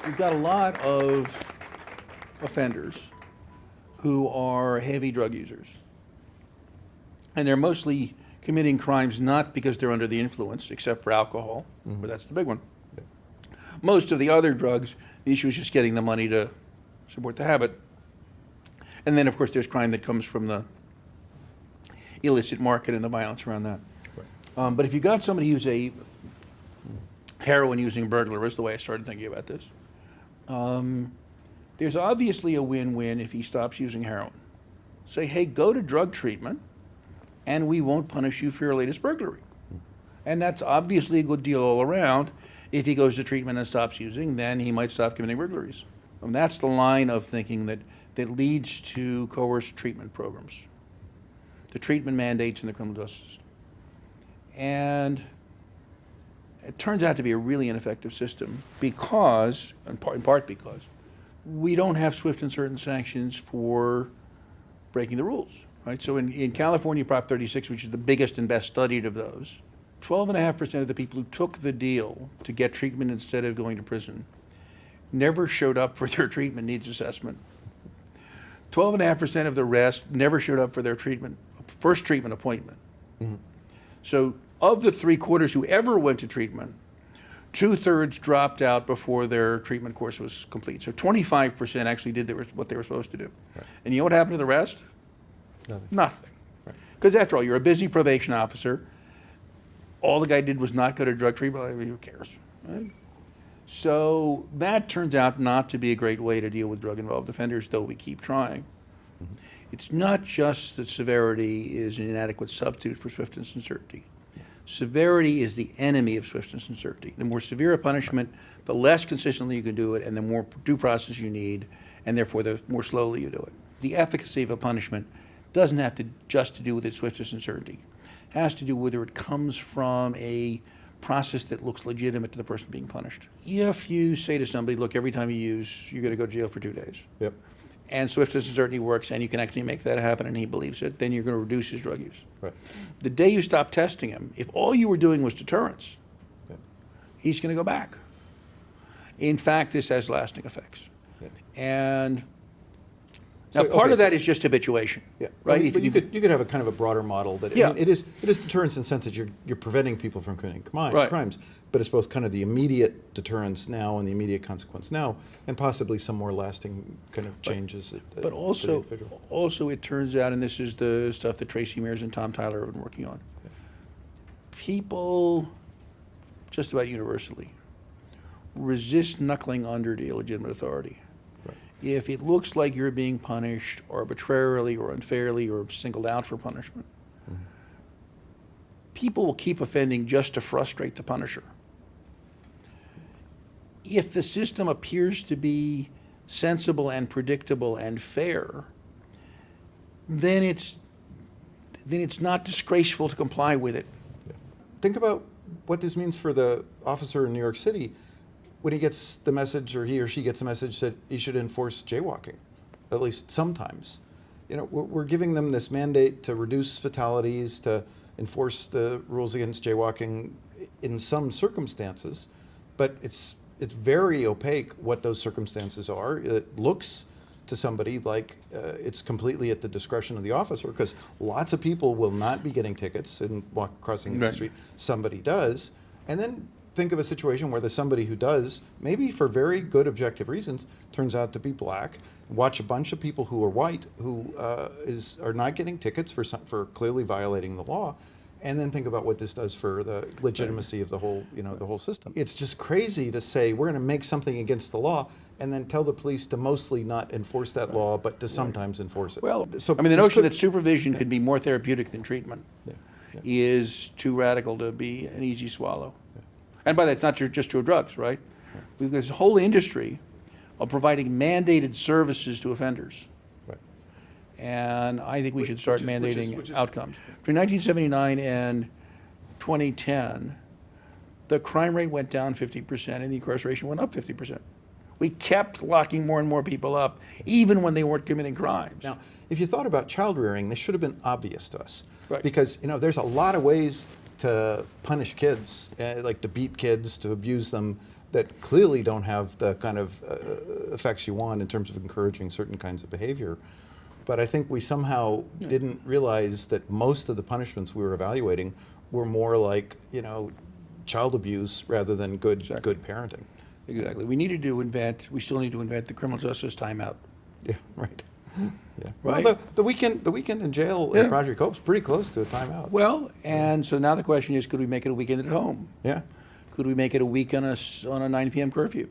we've got a lot of offenders who are heavy drug users. And they're mostly committing crimes not because they're under the influence, except for alcohol, but that's the big one. Most of the other drugs, the issue is just getting the money to support the habit. And then, of course, there's crime that comes from the illicit market and the violence around that. But if you got somebody who's a heroin-using burglar, is the way I started thinking about this, there's obviously a win-win if he stops using heroin. Say, hey, go to drug treatment, and we won't punish you for your latest burglary. And that's obviously a good deal all around. If he goes to treatment and stops using, then he might stop committing burglaries. And that's the line of thinking that leads to coerced treatment programs, the treatment mandates in the criminal justice system. And it turns out to be a really ineffective system because, in part because, we don't have swift and certain sanctions for breaking the rules, right? So in California, Prop 36, which is the biggest and best studied of those, 12.5% of the people who took the deal to get treatment instead of going to prison never showed up for their treatment needs assessment. 12.5% of the rest never showed up for their first treatment appointment. So of the 3/4 who ever went to treatment, 2/3 dropped out before their treatment course was complete. So 25% actually did what they were supposed to do. Right. And you know what happened to the rest? Nothing. Because after all, you're a busy probation officer. All the guy did was not go to drug treatment. I mean, who cares? Right? So that turns out not to be a great way to deal with drug-involved offenders, though we keep trying. It's not just that severity is an inadequate substitute for swiftness and certainty. Severity is the enemy of swiftness and certainty. The more severe a punishment, the less consistently you can do it, and the more due process you need, and therefore the more slowly you do it. The efficacy of a punishment doesn't have to just to do with its swiftness and certainty. It has to do with whether it comes from a process that looks legitimate to the person being punished. If you say to somebody, look, every time you use, you're going to go to jail for 2 days. Yep. And swiftness and certainty works, and you can actually make that happen, and he believes it, then you're going to reduce his drug use. Right. The day you stop testing him, if all you were doing was deterrence, he's going to go back. In fact, this has lasting effects. And now part of that is just habituation, right? Well, but you could have a kind of a broader model that I mean, it is deterrence in the sense that you're preventing people from committing crimes, but it's both kind of the immediate deterrence now and the immediate consequence now, and possibly some more lasting kind of changes. But also it turns out, and this is the stuff that Tracy Mears and Tom Tyler have been working on, people just about universally resist knuckling under to illegitimate authority. If it looks like you're being punished arbitrarily or unfairly or singled out for punishment, people will keep offending just to frustrate the punisher. If the system appears to be sensible and predictable and fair, then it's not disgraceful to comply with it. Think about what this means for the officer in New York City when he gets the message, or he or she gets a message that he should enforce jaywalking, at least sometimes. You know, we're giving them this mandate to reduce fatalities, to enforce the rules against jaywalking in some circumstances, but it's very opaque what those circumstances are. It looks to somebody like it's completely at the discretion of the officer, because lots of people will not be getting tickets and crossing the street. Somebody does, and then think of a situation where there's somebody who does, maybe for very good objective reasons, turns out to be black. Watch a bunch of people who are white who are not getting tickets for clearly violating the law, and then think about what this does for the legitimacy of the whole, the whole system. It's just crazy to say we're going to make something against the law and then tell the police to mostly not enforce that law, but to sometimes enforce it. Well, so I mean, the notion that supervision could be more therapeutic than treatment is too radical to be an easy swallow. And by that, it's not just true of drugs, right? There's a whole industry of providing mandated services to offenders. Right. And I think we should start mandating outcomes. Between 1979 and 2010, the crime rate went down 50% and the incarceration went up 50%. We kept locking more and more people up, even when they weren't committing crimes. Now, if you thought about child rearing, this should have been obvious to us. Right. Because, there's a lot of ways to punish kids, like to beat kids, to abuse them, that clearly don't have the kind of effects you want in terms of encouraging certain kinds of behavior. But I think we somehow didn't realize that most of the punishments we were evaluating were more like, child abuse rather than good parenting. Exactly. We still need to invent the criminal justice timeout. Yeah, right. Yeah. Right? Well, the weekend in jail in Project Hope's pretty close to a timeout. Well, and so now the question is, could we make it a weekend at home? Yeah. Could we make it a week on a 9 p.m. curfew?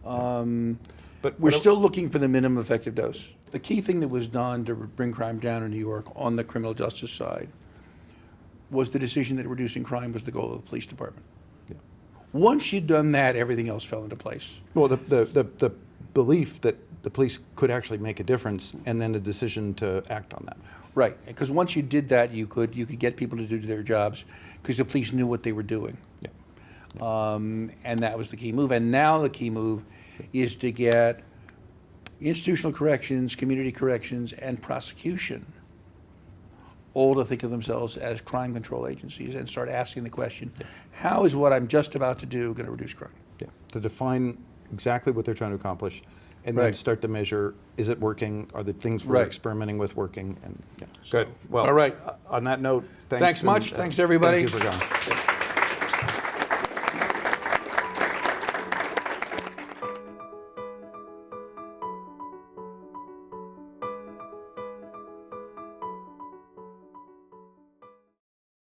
But We're still looking for the minimum effective dose. The key thing that was done to bring crime down in New York on the criminal justice side was the decision that reducing crime was the goal of the police department. Yeah. Once you'd done that, everything else fell into place. Well, the belief that the police could actually make a difference, and then the decision to act on that. Right, because once you did that, you could get people to do their jobs because the police knew what they were doing. Yeah. And that was the key move. And now the key move is to get institutional corrections, community corrections, and prosecution all to think of themselves as crime control agencies and start asking the question, how is what I'm just about to do going to reduce crime? Yeah. To define exactly what they're trying to accomplish, and then start to measure, is it working? Are the things we're experimenting with working? And good. Well, all right. On that note, Thanks much. Thanks, everybody. Thank you for coming.